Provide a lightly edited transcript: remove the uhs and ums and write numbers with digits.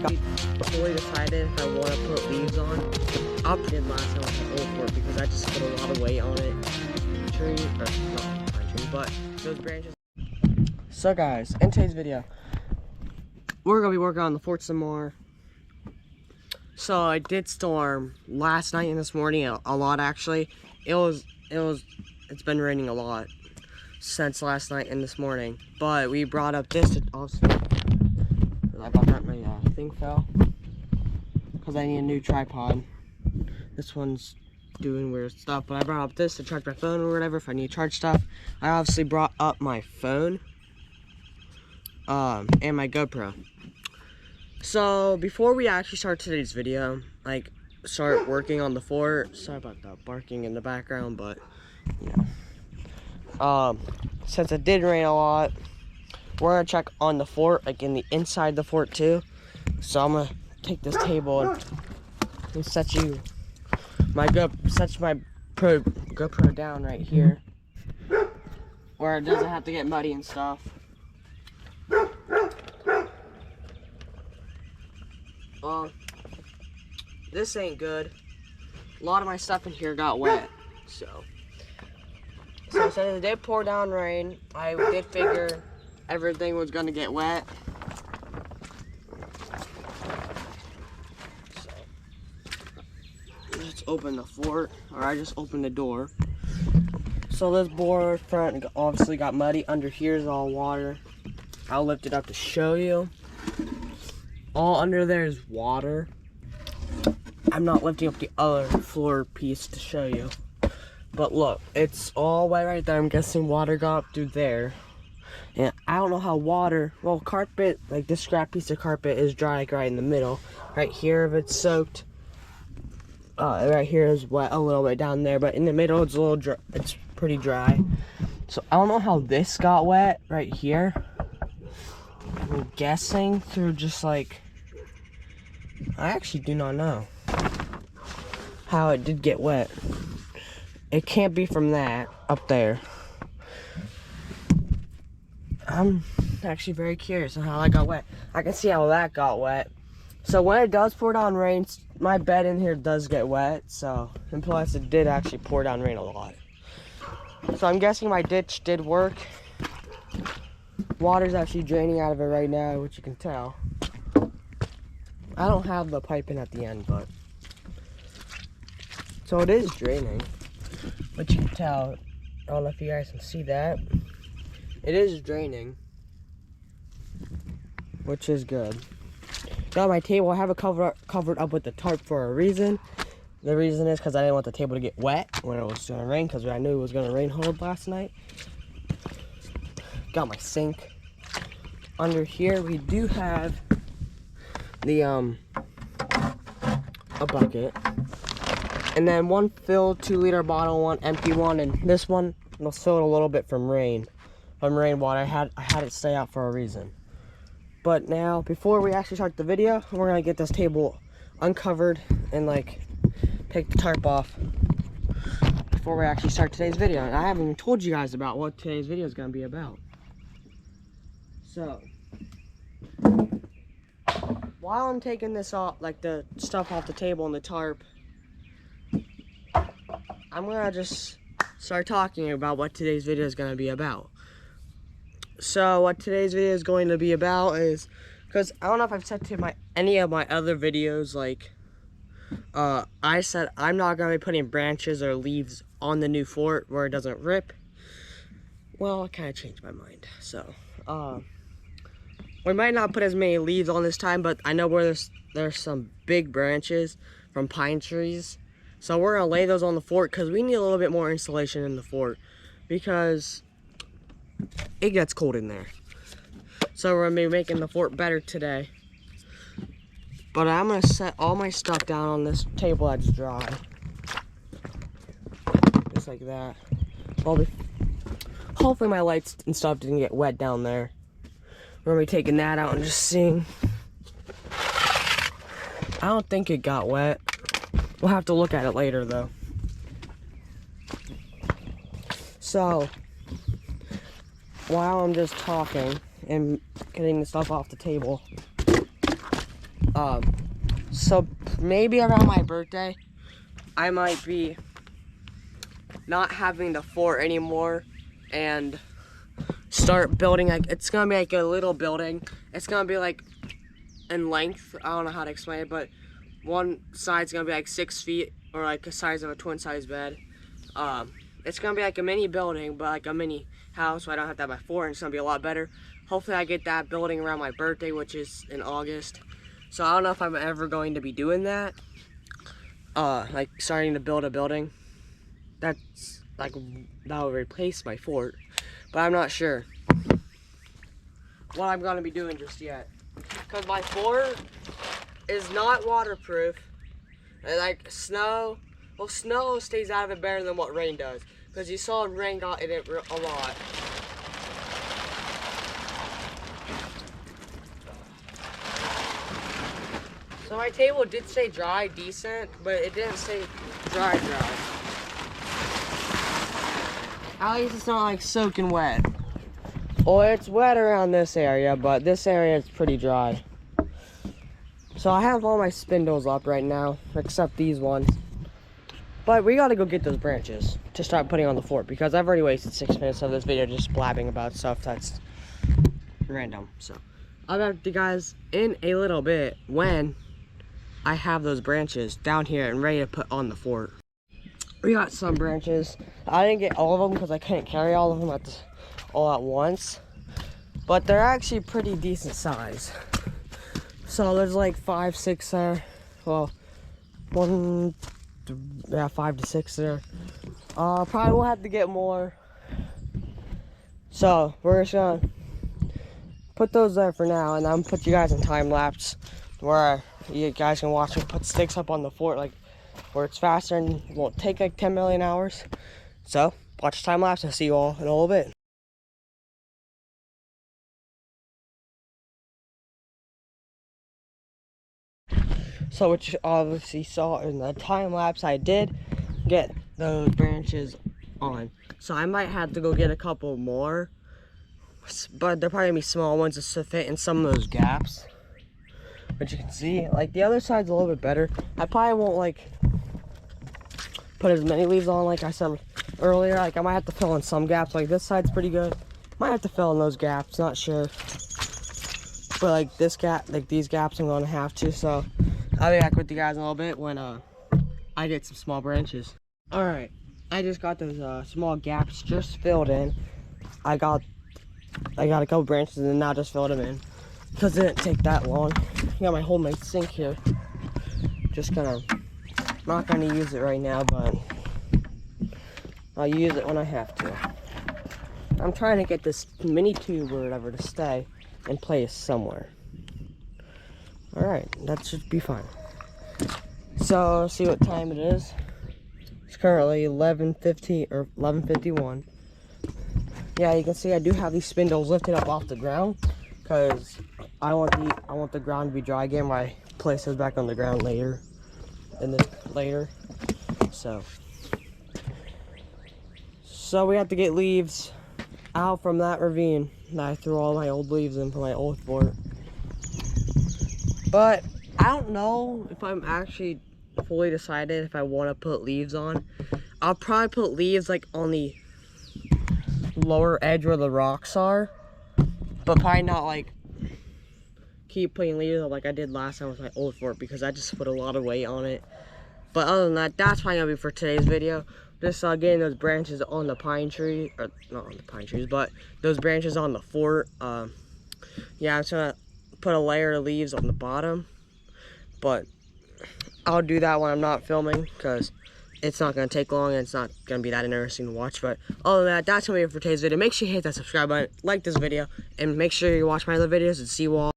fully decided if I want to put leaves on. I did last time with the old fort because I just put a lot of weight on it. Tree, or not pine tree, but those branches. So guys, in today's video, we're gonna be working on the fort some more. So it did storm last night and this morning a lot actually. It's been raining a lot since last night and this morning. But we brought up this to also, I thought that my thing fell because I need a new tripod. This one's doing weird stuff, but I brought up this to charge my phone or whatever if I need to charge stuff. I obviously brought up my phone and my GoPro. So before we actually start today's video, like start working on the fort, sorry about the barking in the background, but you know, since it did rain a lot, we're gonna check on the fort, like in the inside of the fort too. So I'm gonna take this table and set my GoPro down right here, where it doesn't have to get muddy and stuff. This ain't good. A lot of my stuff in here got wet, so since it did pour down rain, I did figure everything was gonna get wet. So let's open the fort, or I just opened the door. So this board front obviously got muddy. Under here is all water. I'll lift it up to show you. All under there is water. I'm not lifting up the other floor piece to show you. But look, it's all wet right there. I'm guessing water got up through there. And I don't know how water, well, carpet, like this scrap piece of carpet is dry, like right in the middle. Right here, if it's soaked. Right here is wet a little bit down there, but in the middle it's a little dry, it's pretty dry. So I don't know how this got wet right here. I'm guessing through just like, I actually do not know how it did get wet. It can't be from that up there. I'm actually very curious on how that got wet. I can see how that got wet. So when it does pour down rain, my bed in here does get wet. So, and plus it did actually pour down rain a lot. So I'm guessing my ditch did work. Water's actually draining out of it right now, which you can tell. I don't have the pipe in at the end, but so it is draining, but you can tell. I don't know if you guys can see that. It is draining, which is good. Got my table. I have it covered up with the tarp for a reason. The reason is because I didn't want the table to get wet when it was going to rain, because I knew it was going to rain hard last night. Got my sink. Under here we do have the a bucket, and then one filled 2-liter bottle, one empty one, and this one was filled a little bit from rainwater. I had it stay out for a reason. But now, before we actually start the video, we're gonna get this table uncovered and like take the tarp off before we actually start today's video. And I haven't even told you guys about what today's video is gonna be about. So while I'm taking this off, like the stuff off the table and the tarp, I'm gonna just start talking about what today's video is gonna be about. So what today's video is going to be about is, because I don't know if I've said to any of my other videos, like I said I'm not gonna be putting branches or leaves on the new fort where it doesn't rip. Well, I kind of changed my mind. So we might not put as many leaves on this time, but I know where there's some big branches from pine trees. So we're gonna lay those on the fort because we need a little bit more insulation in the fort because it gets cold in there. So we're gonna be making the fort better today. But I'm gonna set all my stuff down on this table that's dry. Just like that. Well, hopefully my lights and stuff didn't get wet down there. We're gonna be taking that out and just seeing. I don't think it got wet. We'll have to look at it later though. So while I'm just talking and getting the stuff off the table, So maybe around my birthday, I might be not having the fort anymore and start building. Like, it's gonna be like a little building. It's gonna be like in length. I don't know how to explain it, but one side's gonna be like 6 feet, or like the size of a twin size bed. It's gonna be like a mini building, but like a mini house, so I don't have to have my fort, and it's gonna be a lot better. Hopefully I get that building around my birthday, which is in August. So I don't know if I'm ever going to be doing that. Like starting to build a building. That's like, that will replace my fort. But I'm not sure what I'm gonna be doing just yet. Cause my fort is not waterproof. And like snow, well, snow stays out of it better than what rain does. Cause you saw rain got in it a lot. So my table did say dry, decent, but it didn't say dry. At least it's not like soaking wet. Well, it's wet around this area, but this area is pretty dry. So I have all my spindles up right now, except these ones. But we gotta go get those branches to start putting on the fort, because I've already wasted 6 minutes of this video just blabbing about stuff that's random. So I'll be back to you guys in a little bit when I have those branches down here and ready to put on the fort. We got some branches. I didn't get all of them because I couldn't carry all of them all at once. But they're actually pretty decent size. So there's like 5, 6 there. Well, 5 to 6 there. Probably will have to get more. So we're just gonna put those there for now, and I'm gonna put you guys in time lapse where you guys can watch me put sticks up on the fort, like where it's faster and won't take like 10 million hours. So watch time lapse and see you all in a little bit. So what you obviously saw in the time lapse, I did get those branches on. So I might have to go get a couple more, but they're probably gonna be small ones to fit in some of those gaps. But you can see, like, the other side's a little bit better. I probably won't like put as many leaves on like I said earlier. Like, I might have to fill in some gaps. Like, this side's pretty good. Might have to fill in those gaps, not sure. But like this gap, like these gaps, I'm gonna have to. So I'll be back with you guys in a little bit when I get some small branches. All right, I just got those small gaps just filled in. I got a couple branches and now just filled them in because it didn't take that long. I got my homemade sink here. Just not gonna use it right now, but I'll use it when I have to. I'm trying to get this mini tube or whatever to stay in place somewhere. Alright, that should be fine. So, see what time it is. It's currently 11:50 or 11:51. Yeah, you can see I do have these spindles lifted up off the ground because I want the ground to be dry again when I place those back on the ground later. So we have to get leaves out from that ravine that I threw all my old leaves in for my old fort. But I don't know if I'm actually fully decided if I want to put leaves on. I'll probably put leaves like on the lower edge where the rocks are, but probably not like keep putting leaves on like I did last time with my old fort, because I just put a lot of weight on it. But other than that, that's probably gonna be for today's video. Just getting those branches on the pine tree, or not on the pine trees, but those branches on the fort. Yeah, I'm just gonna put a layer of leaves on the bottom, but I'll do that when I'm not filming because it's not gonna take long and it's not gonna be that interesting to watch. But other than that, that's gonna be it for today's video. Make sure you hit that subscribe button, like this video, and make sure you watch my other videos and see you all.